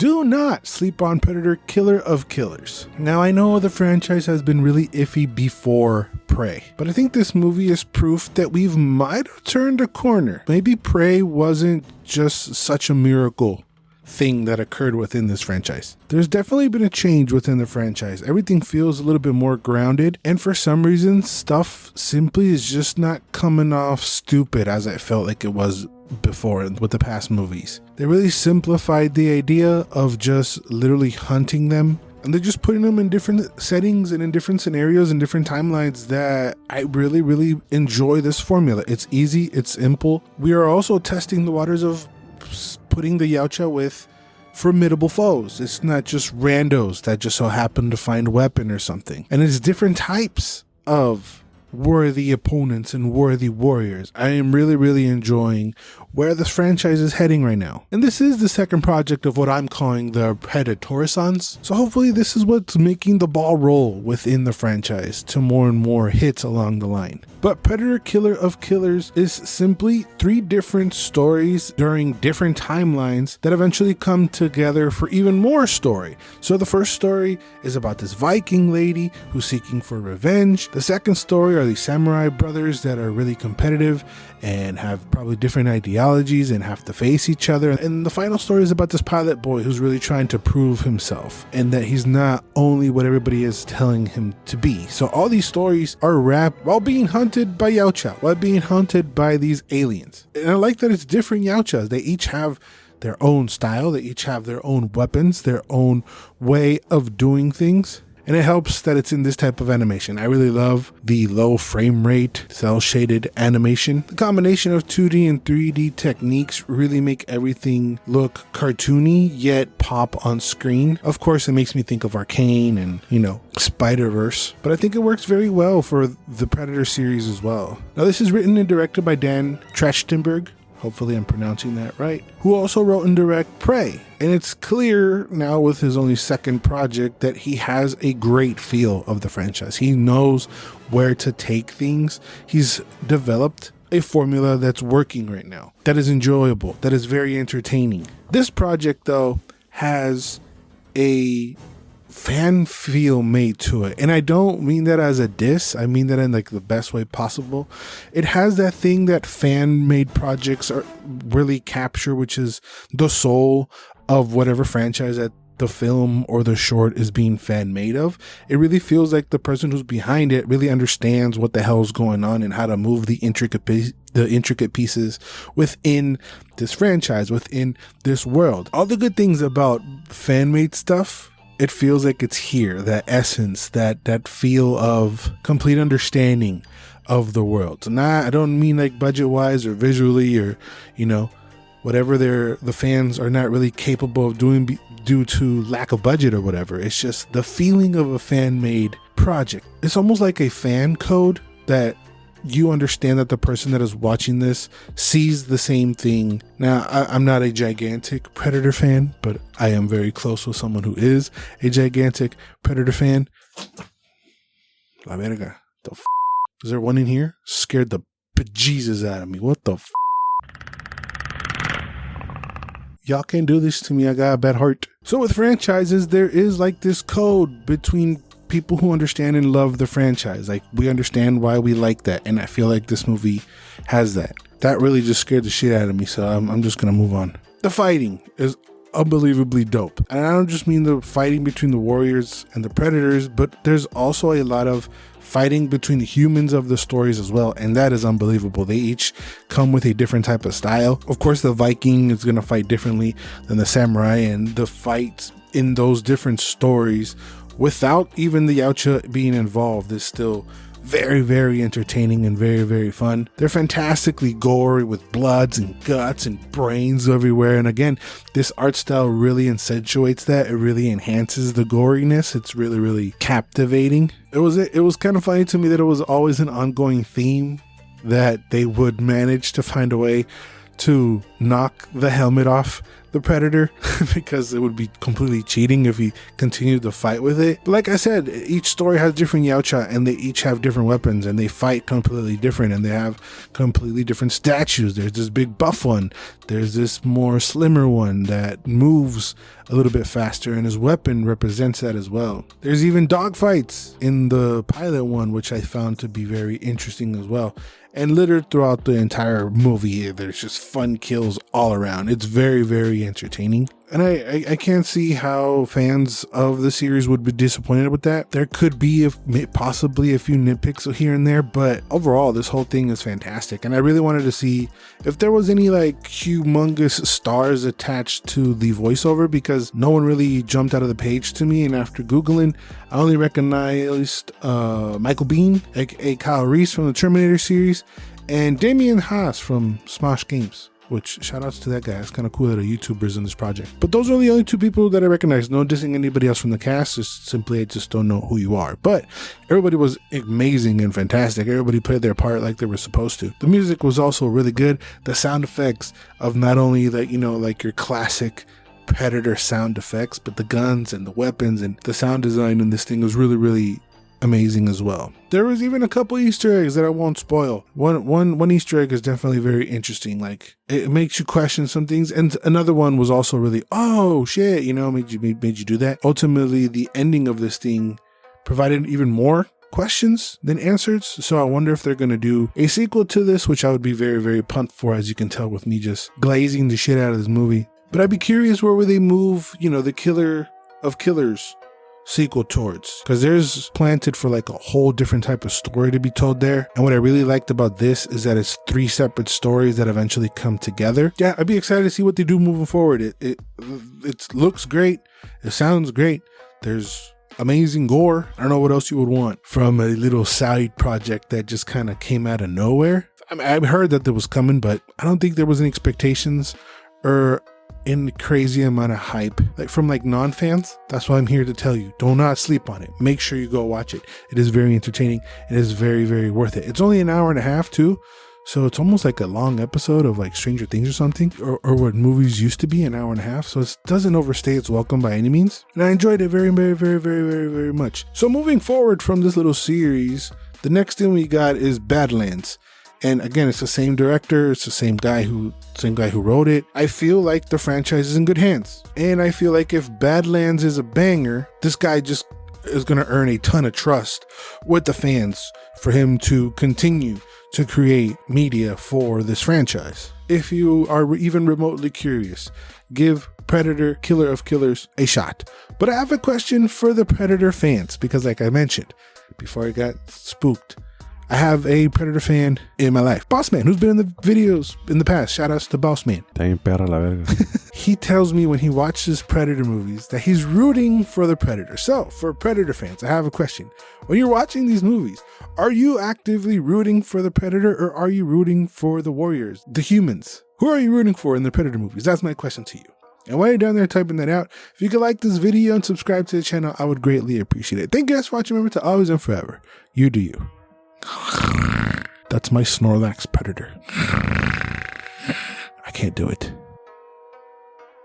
do not sleep on Predator Killer of Killers. Now, I know the franchise has been really iffy before Prey, but I think this movie is proof that we might have turned a corner. Maybe Prey wasn't just such a miracle thing that occurred within this franchise. There's definitely been a change within the franchise. Everything feels a little bit more grounded, and for some reason, stuff simply is just not coming off stupid as I felt like it was before with the past movies. They really simplified the idea of just literally hunting them, and they're just putting them in different settings and in different scenarios and different timelines that I really enjoy this formula. It's easy, it's simple. We are also testing the waters of putting the Yautja with formidable foes. It's not just randos that just so happen to find a weapon or something. And it's different types of worthy opponents and worthy warriors. I am really enjoying where this franchise is heading right now. And this is the second project of what I'm calling the Predatorisance. So hopefully this is what's making the ball roll within the franchise to more and more hits along the line. But Predator Killer of Killers is simply 3 different stories during different timelines that eventually come together for even more story. So the first story is about this Viking lady who's seeking for revenge. The second story are these samurai brothers that are really competitive and have probably different ideologies and have to face each other. And the final story is about this pilot boy who's really trying to prove himself and that he's not only what everybody is telling him to be. So all these stories are wrapped while being hunted by Yautja, while being hunted by these aliens. And I like that it's different Yautjas. They each have their own style, they each have their own weapons, their own way of doing things. And it helps that it's in this type of animation. I really love the low frame rate, cell shaded animation. The combination of 2D and 3D techniques really make everything look cartoony yet pop on screen. Of course, it makes me think of Arcane and, Spider-Verse, but I think it works very well for the Predator series as well. Now, this is written and directed by Dan Trachtenberg. Hopefully I'm pronouncing that right, who also wrote and directed Prey. And it's clear now with his only second project that he has a great feel of the franchise. He knows where to take things. He's developed a formula that's working right now, that is enjoyable, that is very entertaining. This project, though, has a fan feel made to it, and I don't mean that as a diss. I mean that in the best way possible. It has that thing that fan made projects are really capture, which is the soul of whatever franchise that the film or the short is being fan made of. It really feels like the person who's behind it really understands what the hell's going on and how to move the intricate pieces within this franchise, within this world. All the good things about fan made stuff, it feels like it's here, that essence, that feel of complete understanding of the world. And I don't mean budget wise or visually or, whatever the fans are not really capable of doing due to lack of budget or whatever. It's just the feeling of a fan made project. It's almost like a fan code that you understand that the person that is watching this sees the same thing. Now, I'm not a gigantic Predator fan, but I am very close with someone who is a gigantic Predator fan. La verga. The f***? Is there one in here? Scared the bejesus out of me. What the f***? Y'all can't do this to me. I got a bad heart. So with franchises, there is this code between people who understand and love the franchise. We understand why we like that, and I feel like this movie has that. That really just scared the shit out of me, so I'm just gonna move on. The fighting is unbelievably dope, and I don't just mean the fighting between the warriors and the predators, but there's also a lot of fighting between the humans of the stories as well, and that is unbelievable. They each come with a different type of style. Of course, the Viking is gonna fight differently than the samurai, and the fights in those different stories without even the Yautja being involved is still very entertaining and very fun. They're fantastically gory with bloods and guts and brains everywhere, and again, this art style really accentuates that. It really enhances the goriness. It's really captivating. It was kind of funny to me that it was always an ongoing theme that they would manage to find a way to knock the helmet off the Predator because it would be completely cheating if he continued to fight with it. But like I said, each story has different Yautja, and they each have different weapons, and they fight completely different, and they have completely different statues. There's this big buff one. There's this more slimmer one that moves a little bit faster, and his weapon represents that as well. There's even dogfights in the pilot one, which I found to be very interesting as well. And littered throughout the entire movie, there's just fun kills all around. It's very, very entertaining. And I can't see how fans of the series would be disappointed with that. There could be possibly a few nitpicks here and there, but overall, this whole thing is fantastic. And I really wanted to see if there was any like humongous stars attached to the voiceover, because no one really jumped out of the page to me. And after Googling, I only recognized Michael Biehn, aka Kyle Reese from the Terminator series, and Damian Haas from Smosh Games. Which, shout outs to that guy. It's kind of cool that a YouTuber's in this project. But those are the only two people that I recognize. No dissing anybody else from the cast. Just simply, I just don't know who you are. But everybody was amazing and fantastic. Everybody played their part like they were supposed to. The music was also really good. The sound effects of not only like, you know, like your classic Predator sound effects, but the guns and the weapons and the sound design in this thing was really, really amazing as well. There was even a couple Easter eggs that I won't spoil. One Easter egg is definitely very interesting. Like, it makes you question some things, and another one was also really, oh shit, you know, made you do that. Ultimately, the ending of this thing provided even more questions than answers. So I wonder if they're going to do a sequel to this, which I would be very, very pumped for, as you can tell with me just glazing the shit out of this movie. But I'd be curious where would they move, you know, the Killer of Killers sequel towards, because there's planted for like a whole different type of story to be told there. And what I really liked about this is that it's 3 separate stories that eventually come together. Yeah, I'd be excited to see what they do moving forward. It looks great. It sounds great. There's amazing gore. I don't know what else you would want from a little side project that just kind of came out of nowhere. I mean, I heard that it was coming, but I don't think there was any expectations or in crazy amount of hype like from like non-fans. That's why I'm here to tell you, do not sleep on it. Make sure you go watch it. It is very entertaining. It is very, very worth it. It's only an hour and a half too, so it's almost like a long episode of like Stranger Things or something, or what movies used to be, an hour and a half. So it doesn't overstay its welcome by any means, and I enjoyed it very, very, very, very, very, very much. So moving forward from this little series, the next thing we got is Badlands. And again, it's the same director, it's the same guy who wrote it. I feel like the franchise is in good hands. And I feel like if Badlands is a banger, this guy just is going to earn a ton of trust with the fans for him to continue to create media for this franchise. If you are even remotely curious, give Predator Killer of Killers a shot. But I have a question for the Predator fans, because like I mentioned before I got spooked, I have a Predator fan in my life. Bossman, who's been in the videos in the past. Shout outs to Bossman. He tells me when he watches Predator movies that he's rooting for the Predator. So, for Predator fans, I have a question. When you're watching these movies, are you actively rooting for the Predator, or are you rooting for the warriors, the humans? Who are you rooting for in the Predator movies? That's my question to you. And while you're down there typing that out, if you could like this video and subscribe to the channel, I would greatly appreciate it. Thank you guys for watching. Remember to always and forever, you do you. That's my Snorlax Predator. I can't do it.